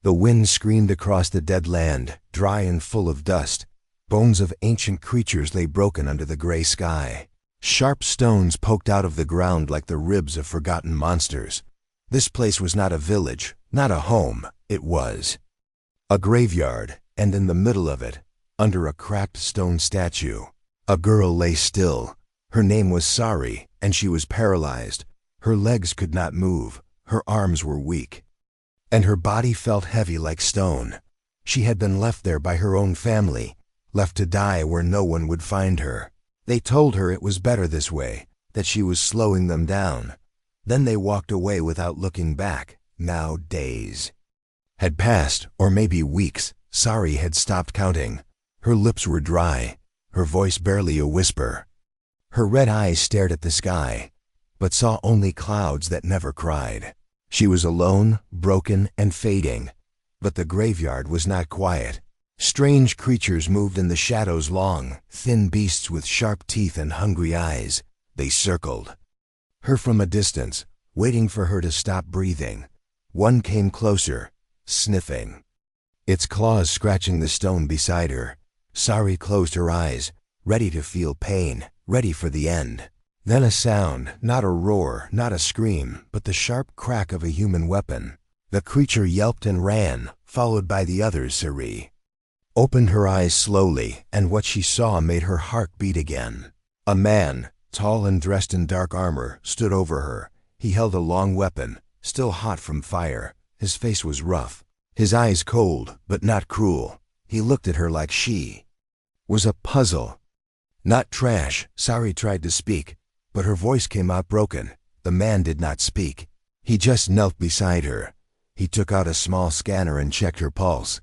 The wind screamed across the dead land, dry and full of dust. Bones of ancient creatures lay broken under the gray sky. Sharp stones poked out of the ground like the ribs of forgotten monsters. This place was not a village, not a home. It was a graveyard, and in the middle of it, under a cracked stone statue, a girl lay still. Her name was Sari, and she was paralyzed. Her legs could not move, her arms were weak, and her body felt heavy like stone. She had been left there by her own family, left to die where no one would find her. They told her it was better this way, that she was slowing them down. Then they walked away without looking back. Now days had passed, or maybe weeks. Sari had stopped counting. Her lips were dry, her voice barely a whisper. Her red eyes stared at the sky, but saw only clouds that never cried. She was alone, broken, and fading. But the graveyard was not quiet. Strange creatures moved in the shadows, long, thin beasts with sharp teeth and hungry eyes. They circled her from a distance, waiting for her to stop breathing. One came closer, sniffing, its claws scratching the stone beside her. Sari closed her eyes, ready to feel pain, ready for the end. Then a sound, not a roar, not a scream, but the sharp crack of a human weapon. The creature yelped and ran, followed by the others. Sari opened her eyes slowly, and what she saw made her heart beat again. A man, tall and dressed in dark armor, stood over her. He held a long weapon, still hot from fire. His face was rough, his eyes cold, but not cruel. He looked at her like she was a puzzle, not trash. Sari tried to speak, but her voice came out broken. The man did not speak. He just knelt beside her. He took out a small scanner and checked her pulse.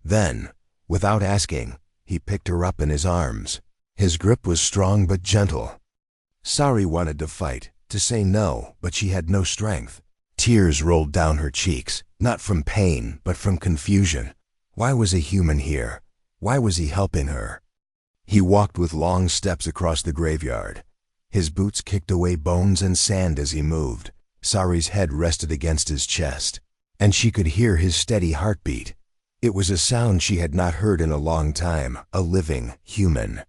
Then, without asking, he picked her up in his arms. His grip was strong but gentle. Sari wanted to fight, to say no, but she had no strength. Tears rolled down her cheeks, not from pain, but from confusion. Why was a human here? Why was he helping her? He walked with long steps across the graveyard. His boots kicked away bones and sand as he moved. Sari's head rested against his chest, and she could hear his steady heartbeat. It was a sound she had not heard in a long time, a living, human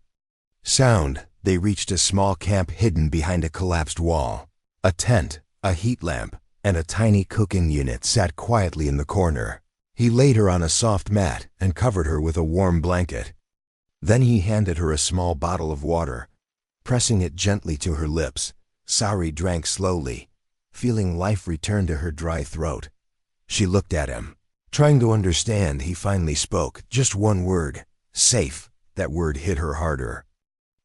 sound. They reached a small camp hidden behind a collapsed wall. A tent, a heat lamp, and a tiny cooking unit sat quietly in the corner. He laid her on a soft mat and covered her with a warm blanket. Then he handed her a small bottle of water, pressing it gently to her lips. Sari drank slowly, feeling life return to her dry throat. She looked at him, trying to understand. He finally spoke, just one word, safe. That word hit her harder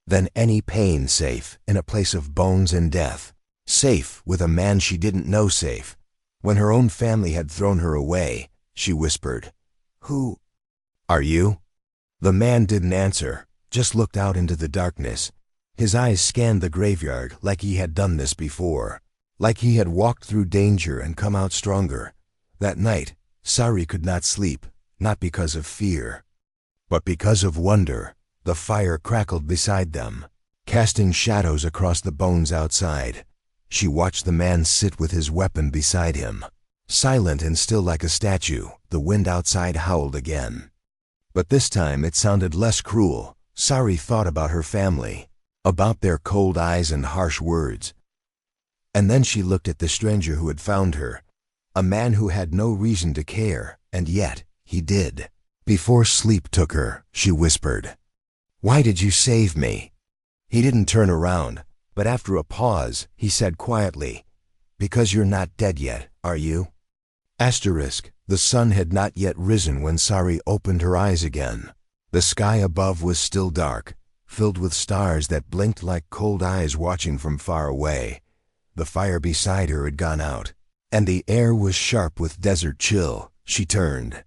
than any pain. Safe, in a place of bones and death. Safe, with a man she didn't know. Safe, when her own family had thrown her away. She whispered, "Who are you?" The man didn't answer, just looked out into the darkness. His eyes scanned the graveyard like he had done this before, like he had walked through danger and come out stronger. That night, Sari could not sleep, not because of fear, but because of wonder. The fire crackled beside them, casting shadows across the bones outside. She watched the man sit with his weapon beside him, silent and still like a statue. The wind outside howled again, but this time it sounded less cruel. Sari thought about her family, about their cold eyes and harsh words. And then she looked at the stranger who had found her, a man who had no reason to care, and yet he did. Before sleep took her, she whispered, "Why did you save me?" He didn't turn around, but after a pause, he said quietly, "Because you're not dead yet, are you?" The sun had not yet risen when Sari opened her eyes again. The sky above was still dark, filled with stars that blinked like cold eyes watching from far away. The fire beside her had gone out, and the air was sharp with desert chill. She turned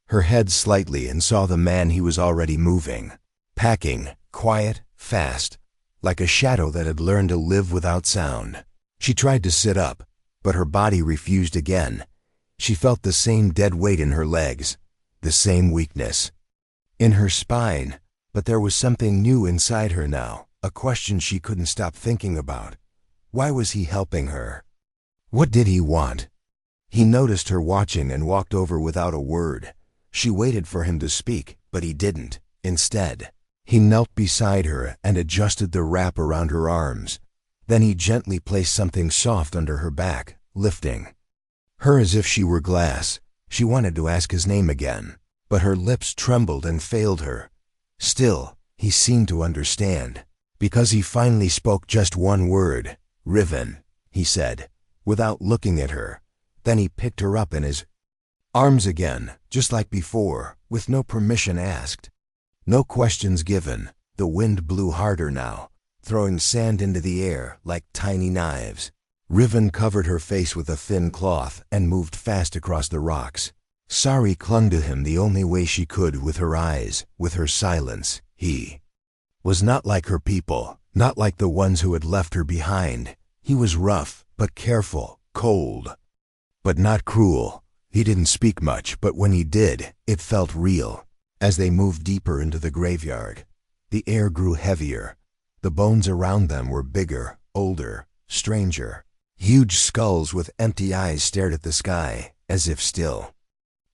her head slightly and saw the man. He was already moving, packing, quiet, fast, like a shadow that had learned to live without sound. She tried to sit up, but her body refused again. She felt the same dead weight in her legs, the same weakness in her spine, but there was something new inside her now, a question she couldn't stop thinking about. Why was he helping her? What did he want? He noticed her watching and walked over without a word. She waited for him to speak, but he didn't. Instead, he knelt beside her and adjusted the wrap around her arms. Then he gently placed something soft under her back, lifting her as if she were glass. She wanted to ask his name again, but her lips trembled and failed her. Still, he seemed to understand, because he finally spoke just one word. "Riven," he said, without looking at her. Then he picked her up in his arms again, just like before, with no permission asked. No questions given. The wind blew harder now, throwing sand into the air like tiny knives. Riven covered her face with a thin cloth and moved fast across the rocks. Sari clung to him the only way she could, with her eyes, with her silence. He was not like her people, not like the ones who had left her behind. He was rough, but careful, cold, but not cruel. He didn't speak much, but when he did, it felt real. As they moved deeper into the graveyard, the air grew heavier. The bones around them were bigger, older, stranger. Huge skulls with empty eyes stared at the sky, as if still.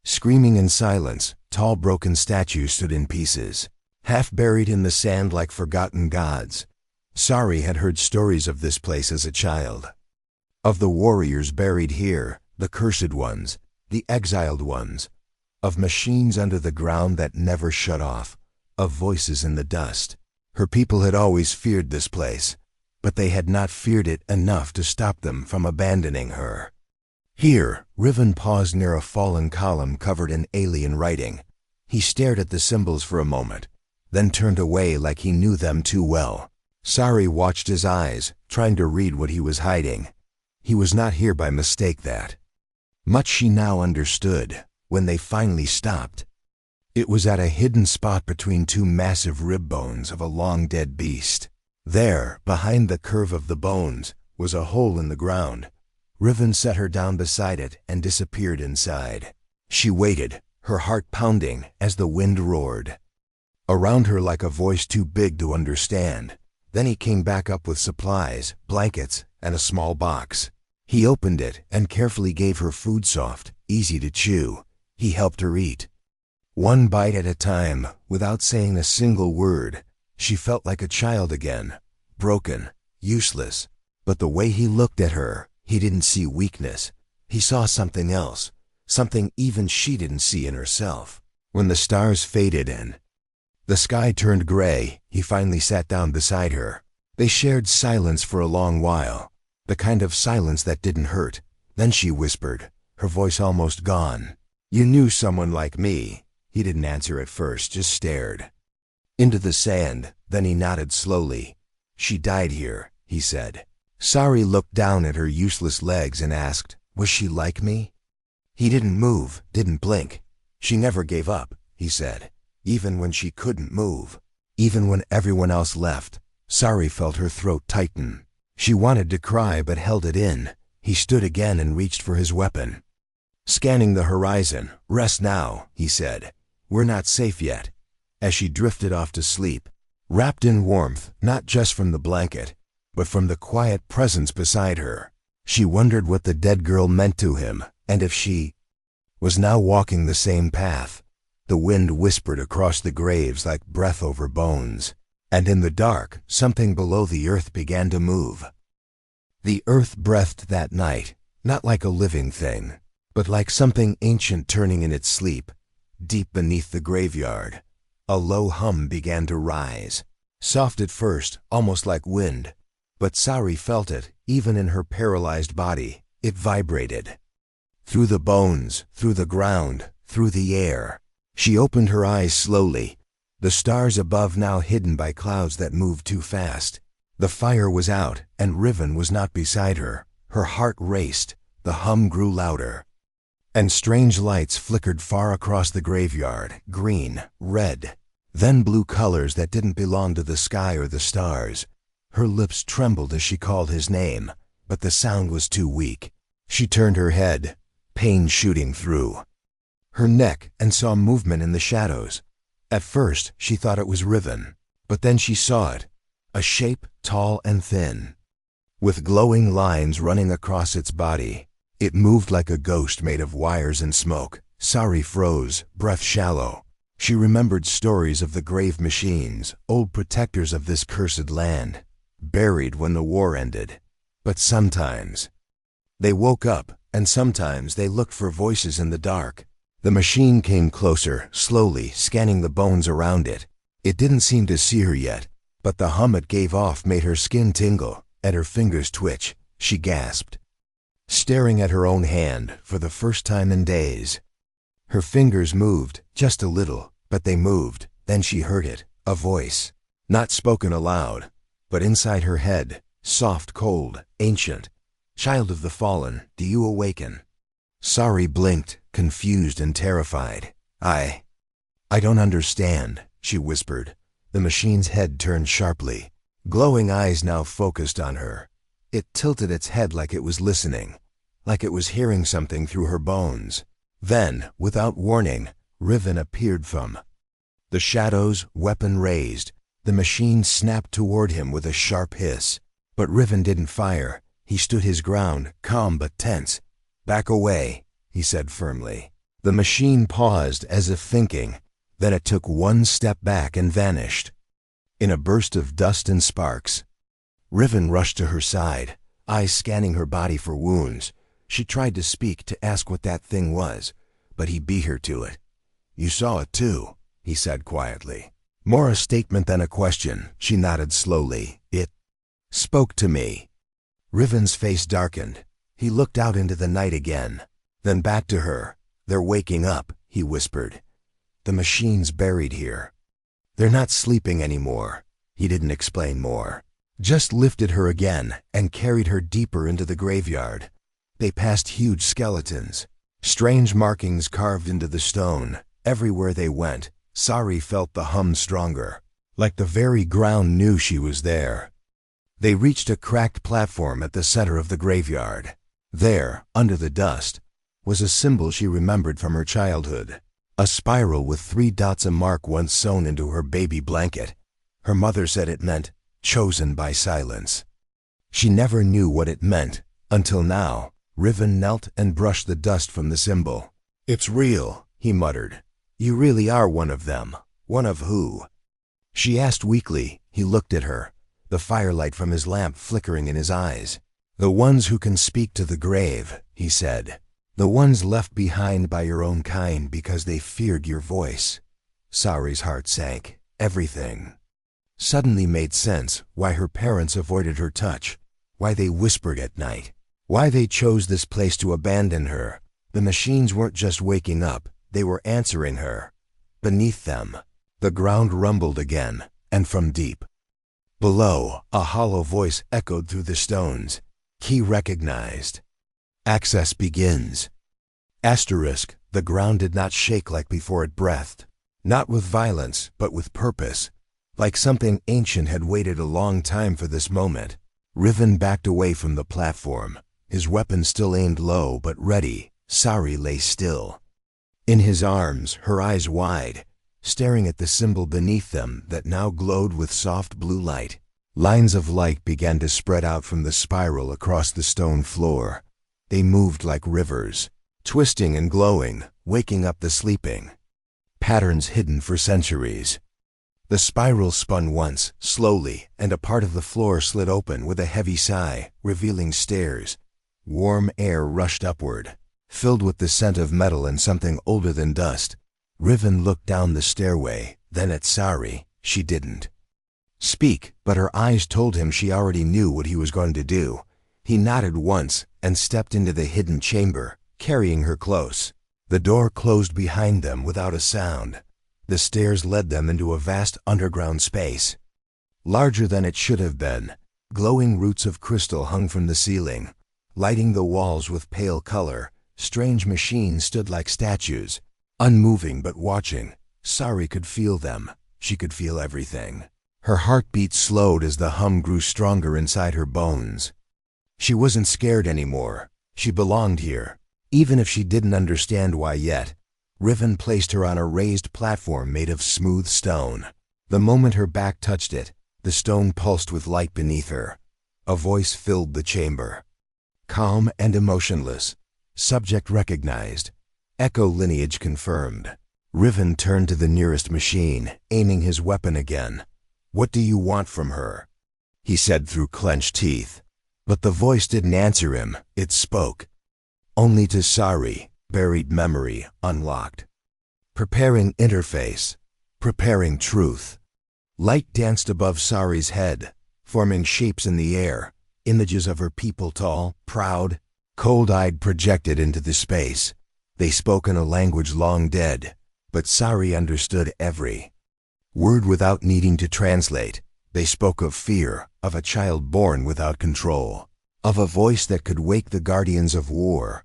Screaming in silence, tall broken statues stood in pieces, half buried in the sand like forgotten gods. Sari had heard stories of this place as a child. Of the warriors buried here, the cursed ones, the exiled ones. Of machines under the ground that never shut off. Of voices in the dust. Her people had always feared this place, but they had not feared it enough to stop them from abandoning her. Here, Riven paused near a fallen column covered in alien writing. He stared at the symbols for a moment, then turned away like he knew them too well. Sari watched his eyes, trying to read what he was hiding. He was not here by mistake, that much she now understood. When they finally stopped, it was at a hidden spot between two massive rib bones of a long-dead beast. There, behind the curve of the bones, was a hole in the ground. Riven set her down beside it and disappeared inside. She waited, her heart pounding as the wind roared around her like a voice too big to understand. Then he came back up with supplies, blankets, and a small box. He opened it and carefully gave her food, soft, easy to chew. He helped her eat, one bite at a time, without saying a single word. She felt like a child again, broken, useless. But the way he looked at her, he didn't see weakness. He saw something else, something even she didn't see in herself. When the stars faded and the sky turned gray, he finally sat down beside her. They shared silence for a long while, the kind of silence that didn't hurt. Then she whispered, her voice almost gone. "You knew someone like me." He didn't answer at first, just stared into the sand. Then he nodded slowly. "She died here," he said. Sari looked down at her useless legs and asked, "Was she like me?" He didn't move, didn't blink. "She never gave up," he said, "even when she couldn't move, even when everyone else left." Sari felt her throat tighten. She wanted to cry but held it in. He stood again and reached for his weapon. Scanning the horizon, "Rest now," he said. "We're not safe yet." As she drifted off to sleep, wrapped in warmth, not just from the blanket, but from the quiet presence beside her, she wondered what the dead girl meant to him, and if she was now walking the same path. The wind whispered across the graves like breath over bones, and in the dark, something below the earth began to move. The earth breathed that night, not like a living thing, but like something ancient turning in its sleep. Deep beneath the graveyard, a low hum began to rise, soft at first, almost like wind, but Sari felt it, even in her paralyzed body. It vibrated. Through the bones, through the ground, through the air. She opened her eyes slowly, the stars above now hidden by clouds that moved too fast. The fire was out, and Riven was not beside her. Her heart raced, the hum grew louder, and strange lights flickered far across the graveyard, green, red, then blue colors that didn't belong to the sky or the stars. Her lips trembled as she called his name, but the sound was too weak. She turned her head, pain shooting through her neck, and saw movement in the shadows. At first, she thought it was Riven, but then she saw it, a shape tall and thin, with glowing lines running across its body. It moved like a ghost made of wires and smoke. Sari froze, breath shallow. She remembered stories of the grave machines, old protectors of this cursed land, buried when the war ended. But sometimes they woke up, and sometimes they looked for voices in the dark. The machine came closer, slowly, scanning the bones around it. It didn't seem to see her yet, but the hum it gave off made her skin tingle, and her fingers twitch. She gasped, staring at her own hand for the first time in days. Her fingers moved, just a little, but they moved. Then she heard it, a voice, not spoken aloud, but inside her head, soft, cold, ancient. "Child of the fallen, do you awaken?" Sari blinked, confused and terrified. I don't understand," she whispered. The machine's head turned sharply. Glowing eyes now focused on her. It tilted its head like it was listening, like it was hearing something through her bones. Then, without warning, Riven appeared from the shadows, weapon raised. The machine snapped toward him with a sharp hiss. But Riven didn't fire. He stood his ground, calm but tense. "Back away," he said firmly. The machine paused as if thinking. Then it took one step back and vanished in a burst of dust and sparks. Riven rushed to her side, eyes scanning her body for wounds. She tried to speak, to ask what that thing was, but he beat her to it. "You saw it too," he said quietly. More a statement than a question. She nodded slowly. "It spoke to me." Riven's face darkened. He looked out into the night again, then back to her. "They're waking up," he whispered. "The machine's buried here. They're not sleeping anymore." He didn't explain more, just lifted her again and carried her deeper into the graveyard. They passed huge skeletons, strange markings carved into the stone. Everywhere they went, Sari felt the hum stronger, like the very ground knew she was there. They reached a cracked platform at the center of the graveyard. There, under the dust, was a symbol she remembered from her childhood. A spiral with 3 dots, a mark once sewn into her baby blanket. Her mother said it meant, "chosen by silence." She never knew what it meant, until now. Riven knelt and brushed the dust from the symbol. "It's real," he muttered. "You really are one of them." "One of who?" she asked weakly. He looked at her, the firelight from his lamp flickering in his eyes. "The ones who can speak to the grave," he said. "The ones left behind by your own kind because they feared your voice." Sari's heart sank. Everything suddenly made sense. Why her parents avoided her touch, why they whispered at night, why they chose this place to abandon her. The machines weren't just waking up, they were answering her. Beneath them, the ground rumbled again, and from deep below, a hollow voice echoed through the stones. Key recognized. Access begins. Asterisk, the ground did not shake like before it breathed. Not with violence, but with purpose. Like something ancient had waited a long time for this moment. Riven backed away from the platform, his weapon still aimed low but ready. Sari lay still. In his arms, her eyes wide, staring at the symbol beneath them that now glowed with soft blue light. Lines of light began to spread out from the spiral across the stone floor. They moved like rivers, twisting and glowing, waking up the sleeping. Patterns hidden for centuries. The spiral spun once, slowly, and a part of the floor slid open with a heavy sigh, revealing stairs. Warm air rushed upward, filled with the scent of metal and something older than dust. Riven looked down the stairway, then at Sari. She didn't speak, but her eyes told him she already knew what he was going to do. He nodded once and stepped into the hidden chamber, carrying her close. The door closed behind them without a sound. The stairs led them into a vast underground space, larger than it should have been. Glowing roots of crystal hung from the ceiling, lighting the walls with pale color. Strange machines stood like statues, unmoving but watching. Sari could feel them. She could feel everything. Her heartbeat slowed as the hum grew stronger inside her bones. She wasn't scared anymore. She belonged here, even if she didn't understand why yet. Riven placed her on a raised platform made of smooth stone. The moment her back touched it, the stone pulsed with light beneath her. A voice filled the chamber, calm and emotionless. Subject recognized. Echo lineage confirmed. Riven turned to the nearest machine, aiming his weapon again. "What do you want from her?" he said through clenched teeth. But the voice didn't answer him, it spoke. Only to Sari, buried memory, unlocked. Preparing interface. Preparing truth. Light danced above Sari's head, forming shapes in the air, images of her people tall, proud, cold-eyed projected into the space. They spoke in a language long dead, but Sari understood every word without needing to translate. They spoke of fear, of a child born without control, of a voice that could wake the guardians of war.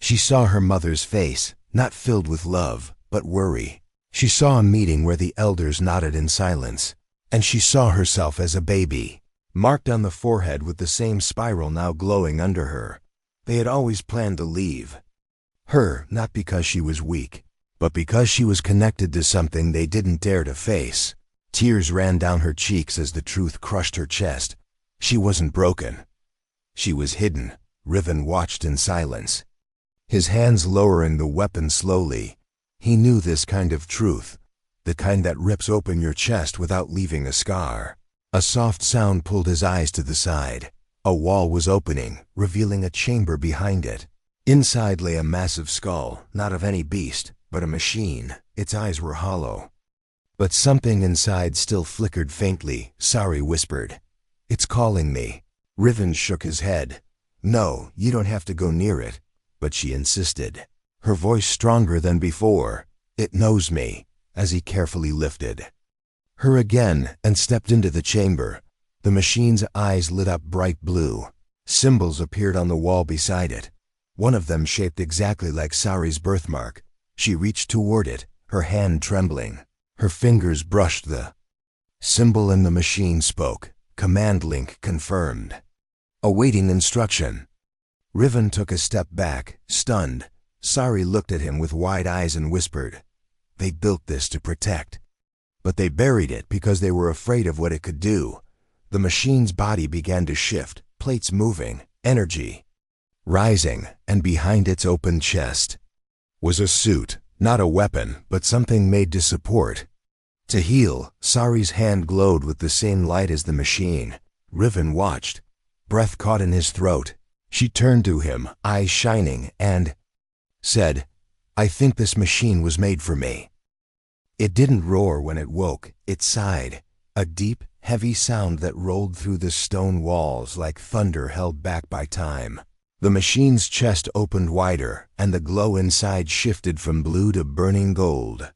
She saw her mother's face, not filled with love, but worry. She saw a meeting where the elders nodded in silence, and she saw herself as a baby, marked on the forehead with the same spiral now glowing under her. They had always planned to leave her, not because she was weak, but because she was connected to something they didn't dare to face. Tears ran down her cheeks as the truth crushed her chest. She wasn't broken. She was hidden. Riven watched in silence, his hands lowering the weapon slowly. He knew this kind of truth, the kind that rips open your chest without leaving a scar. A soft sound pulled his eyes to the side. A wall was opening, revealing a chamber behind it. Inside lay a massive skull, not of any beast, but a machine. Its eyes were hollow. But something inside still flickered faintly. Sari whispered, "It's calling me." Riven shook his head. "No, you don't have to go near it." But she insisted, her voice stronger than before. "It knows me," as he carefully lifted her again and stepped into the chamber. The machine's eyes lit up bright blue. Symbols appeared on the wall beside it. One of them shaped exactly like Sari's birthmark. She reached toward it, her hand trembling. Her fingers brushed the symbol and the machine spoke. Command link confirmed. Awaiting instruction. Riven took a step back, stunned. Sari looked at him with wide eyes and whispered, "They built this to protect." But they buried it because they were afraid of what it could do. The machine's body began to shift, plates moving, energy rising, and behind its open chest was a suit, not a weapon, but something made to support, to heal. Sari's hand glowed with the same light as the machine. Riven watched, breath caught in his throat. She turned to him, eyes shining, and said, "I think this machine was made for me." It didn't roar when it woke, it sighed, a deep, heavy sound that rolled through the stone walls like thunder held back by time. The machine's chest opened wider, and the glow inside shifted from blue to burning gold.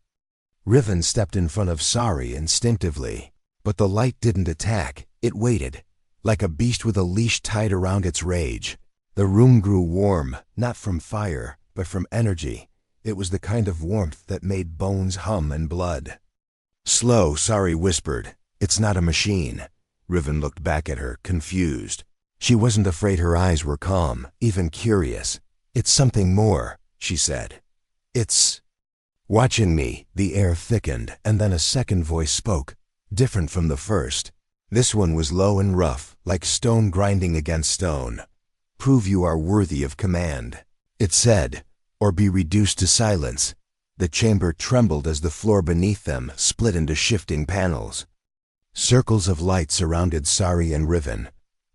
Riven stepped in front of Sari instinctively, but the light didn't attack, it waited, like a beast with a leash tied around its rage. The room grew warm, not from fire, but from energy. It was the kind of warmth that made bones hum and blood. "Slow," Sari whispered. "It's not a machine." Riven looked back at her, confused. She wasn't afraid, her eyes were calm, even curious. "It's something more," she said. "It's watching me." The air thickened, and then a second voice spoke, different from the first. This one was low and rough, like stone grinding against stone. "Prove you are worthy of command," it said, "or be reduced to silence." The chamber trembled as the floor beneath them split into shifting panels. Circles of light surrounded Sari and Riven,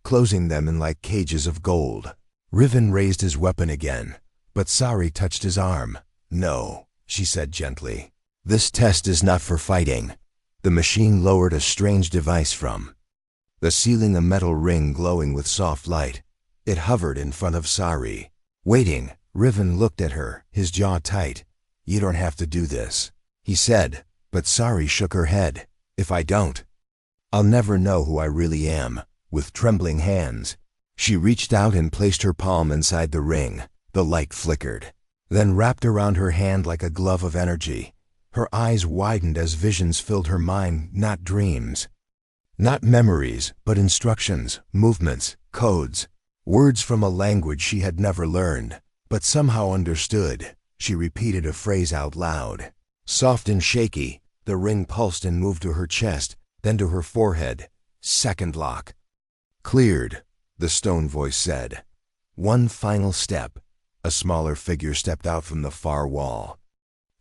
closing them in like cages of gold. Riven raised his weapon again, but Sari touched his arm. "No," she said gently. "This test is not for fighting." The machine lowered a strange device from the ceiling, a metal ring glowing with soft light. It hovered in front of Sari. Waiting, Riven looked at her, his jaw tight. "You don't have to do this," he said, but Sari shook her head. "If I don't, I'll never know who I really am." With trembling hands, she reached out and placed her palm inside the ring. The light flickered, then wrapped around her hand like a glove of energy. Her eyes widened as visions filled her mind, not dreams. Not memories, but instructions, movements, codes, words from a language she had never learned, but somehow understood. She repeated a phrase out loud. Soft and shaky, the ring pulsed and moved to her chest, then to her forehead. Second lock. "Cleared," the stone voice said. "One final step." a smaller figure stepped out from the far wall.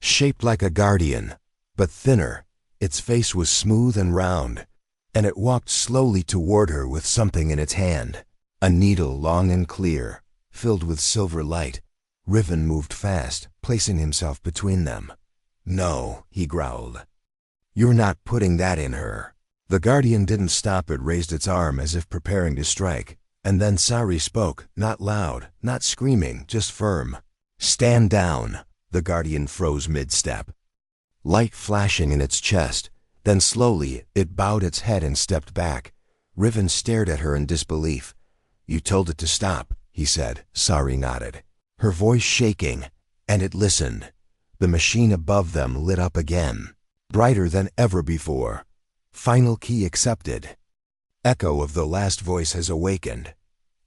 Shaped like a guardian, but thinner, its face was smooth and round, and it walked slowly toward her with something in its hand, a needle long and clear, filled with silver light. Riven moved fast, placing himself between them. "No," he growled. "You're not putting that in her." The guardian didn't stop. It raised its arm as if preparing to strike, and then Sari spoke, not loud, not screaming, just firm. "Stand down." The guardian froze mid-step, light flashing in its chest. Then slowly it bowed its head and stepped back. Riven stared at her in disbelief. "You told it to stop," he said. Sari nodded, her voice shaking, and it listened. The machine above them lit up again, brighter than ever before. Final key accepted. Echo of the last voice has awakened.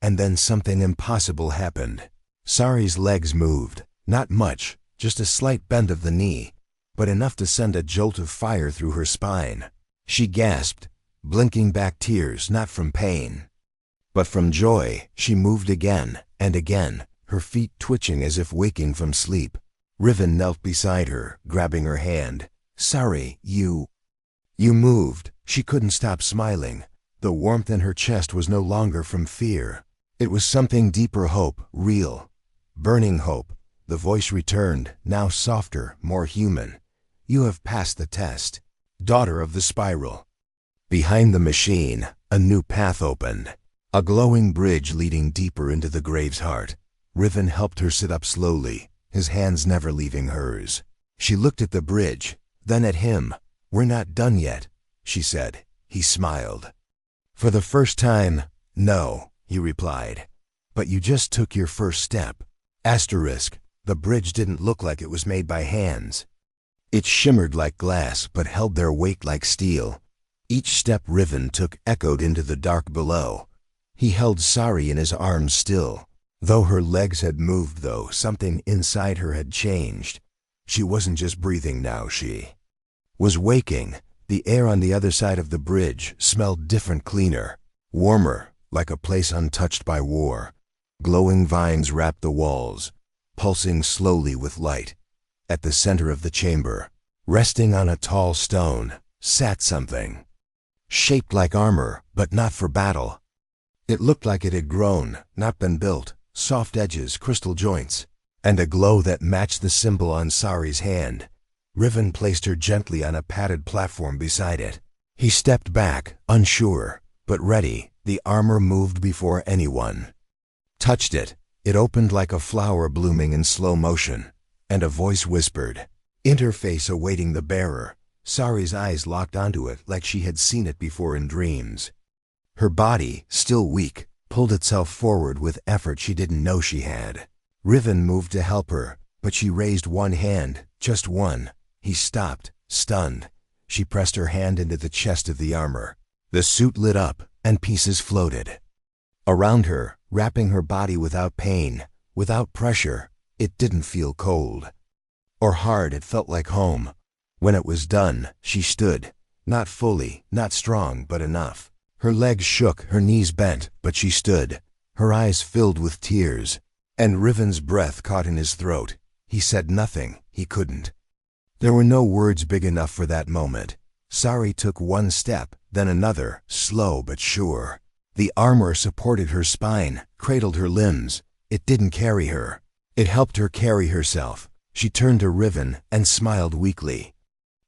And then something impossible happened. Sari's legs moved, not much, just a slight bend of the knee, but enough to send a jolt of fire through her spine. She gasped, blinking back tears, not from pain, but from joy. She moved again and again, her feet twitching as if waking from sleep. Riven knelt beside her, grabbing her hand. "Sari, you moved." She couldn't stop smiling. The warmth in her chest was no longer from fear. It was something deeper, hope, real, burning hope. The voice returned, now softer, more human. "You have passed the test, daughter of the spiral." Behind the machine, a new path opened, a glowing bridge leading deeper into the grave's heart. Riven helped her sit up slowly, his hands never leaving hers. She looked at the bridge, then at him. "We're not done yet," she said. He smiled. "For the first time, no," he replied. "But you just took your first step." Asterisk. The bridge didn't look like it was made by hands. It shimmered like glass, but held their weight like steel. Each step Riven took echoed into the dark below. He held Sari in his arms still. Though her legs had moved, though something inside her had changed. She wasn't just breathing now, she was waking. The air on the other side of the bridge smelled different, cleaner, warmer, like a place untouched by war. Glowing vines wrapped the walls, pulsing slowly with light. At the center of the chamber, resting on a tall stone, sat something, shaped like armor, but not for battle. It looked like it had grown, not been built, soft edges, crystal joints, and a glow that matched the symbol on Sari's hand. Riven placed her gently on a padded platform beside it. He stepped back, unsure, but ready. The armor moved before anyone touched it. It opened like a flower blooming in slow motion, and a voice whispered, interface awaiting the bearer. Sari's eyes locked onto it like she had seen it before in dreams. Her body, still weak, pulled itself forward with effort she didn't know she had. Riven moved to help her, but she raised one hand, just one. He stopped, stunned. She pressed her hand into the chest of the armor. The suit lit up, and pieces floated around her, wrapping her body without pain, without pressure. It didn't feel cold or hard. It felt like home. When it was done, she stood, not fully, not strong, but enough. Her legs shook, her knees bent, but she stood, her eyes filled with tears. And Riven's breath caught in his throat. He said nothing. He couldn't. There were no words big enough for that moment. Sari took one step, then another, slow but sure. The armor supported her spine, cradled her limbs. It didn't carry her. It helped her carry herself. She turned to Riven and smiled weakly.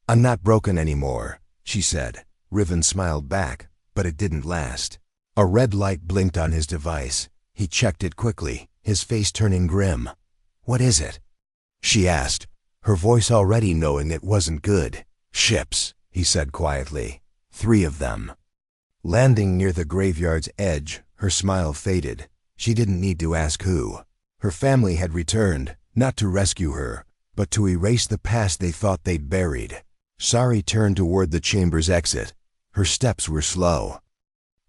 "I'm not broken anymore," she said. Riven smiled back, but it didn't last. A red light blinked on his device. He checked it quickly, his face turning grim. "What is it?" she asked, her voice already knowing it wasn't good. "Ships," he said quietly. 3 of them. Landing near the graveyard's edge, her smile faded. She didn't need to ask who. Her family had returned, not to rescue her, but to erase the past they thought they'd buried. Sari turned toward the chamber's exit. Her steps were slow,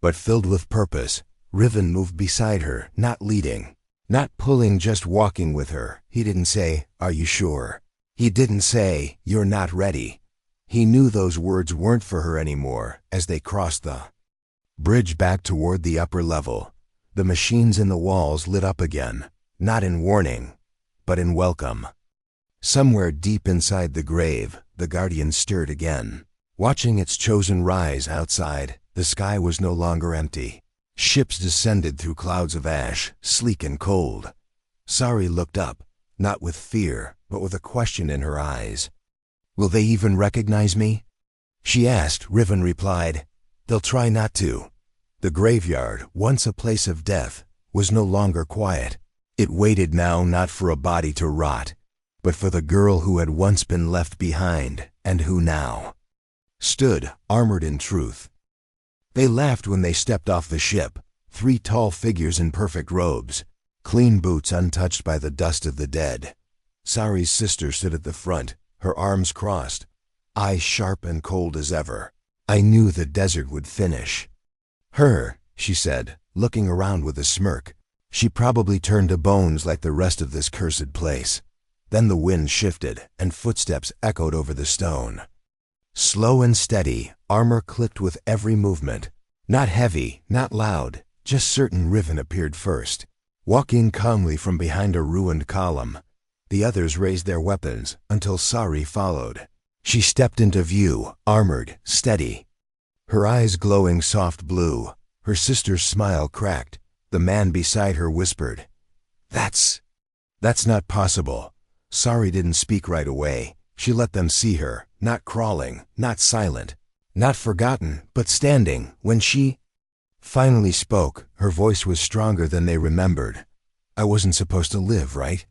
but filled with purpose. Riven moved beside her, not leading, not pulling, just walking with her. He didn't say, "Are you sure?" He didn't say, "You're not ready." He knew those words weren't for her anymore. As they crossed the bridge back toward the upper level, the machines in the walls lit up again, not in warning, but in welcome. Somewhere deep inside the grave, the Guardian stirred again. Watching its chosen rise outside, the sky was no longer empty. Ships descended through clouds of ash, sleek and cold. Sari looked up, not with fear, but with a question in her eyes. "Will they even recognize me?" she asked. Riven replied, "They'll try not to." The graveyard, once a place of death, was no longer quiet. It waited now not for a body to rot, but for the girl who had once been left behind and who now stood, armored in truth. They laughed when they stepped off the ship, 3 tall figures in perfect robes, clean boots untouched by the dust of the dead. Sari's sister stood at the front, her arms crossed, eyes sharp and cold as ever. "I knew the desert would finish her," she said, looking around with a smirk. "She probably turned to bones like the rest of this cursed place." Then the wind shifted, and footsteps echoed over the stone. Slow and steady, armor clicked with every movement. Not heavy, not loud, just certain. Riven appeared first, walking calmly from behind a ruined column. The others raised their weapons, until Sari followed. She stepped into view, armored, steady, her eyes glowing soft blue. Her sister's smile cracked. The man beside her whispered, That's not possible." Sari didn't speak right away. She let them see her, not crawling, not silent, not forgotten, but standing. When she finally spoke, her voice was stronger than they remembered. "I wasn't supposed to live, right?"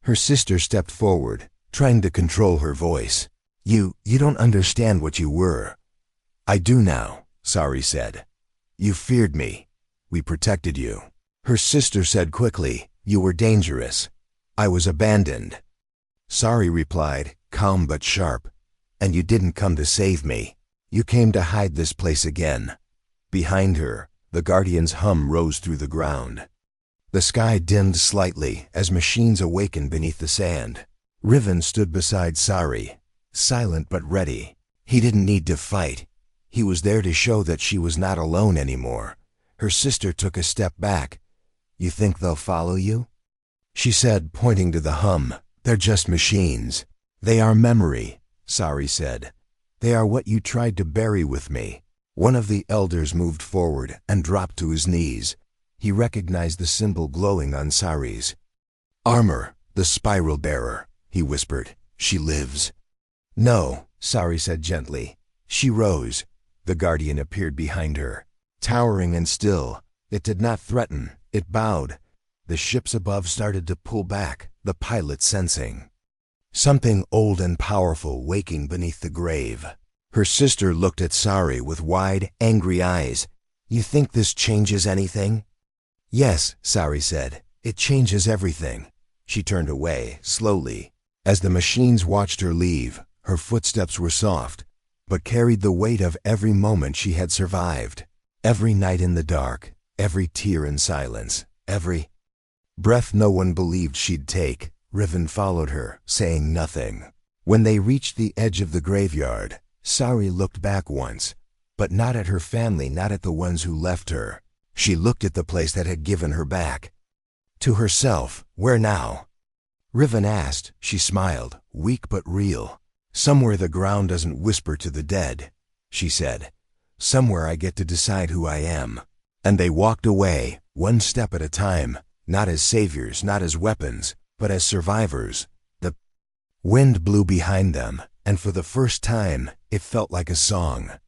Her sister stepped forward, trying to control her voice. You don't understand what you were." "I do now," Sari said. "You feared me. We protected you." Her sister said quickly, "You were dangerous. I was abandoned." Sari replied, calm but sharp, "And you didn't come to save me. You came to hide this place again." Behind her, the Guardian's hum rose through the ground. The sky dimmed slightly as machines awakened beneath the sand. Riven stood beside Sari, silent but ready. He didn't need to fight. He was there to show that she was not alone anymore. Her sister took a step back. "You think they'll follow you?" she said, pointing to the hum. "They're just machines." "They are memory," Sari said. "They are what you tried to bury with me." One of the elders moved forward and dropped to his knees. He recognized the symbol glowing on Sari's armor, the spiral bearer. He whispered, "She lives." "No," Sari said gently. She rose. The Guardian appeared behind her, towering and still. It did not threaten, it bowed. The ships above started to pull back, the pilot sensing something old and powerful waking beneath the grave. Her sister looked at Sari with wide, angry eyes. "You think this changes anything?" "Yes," Sari said. "It changes everything." She turned away, slowly. As the machines watched her leave, her footsteps were soft, but carried the weight of every moment she had survived. Every night in the dark, every tear in silence, every breath no one believed she'd take. Riven followed her, saying nothing. When they reached the edge of the graveyard, Sari looked back once, but not at her family, not at the ones who left her. She looked at the place that had given her back to herself. "Where now?" Riven asked. She smiled, weak but real. "Somewhere the ground doesn't whisper to the dead," she said. "Somewhere I get to decide who I am." And they walked away, one step at a time, not as saviors, not as weapons, but as survivors. The wind blew behind them, and for the first time, it felt like a song.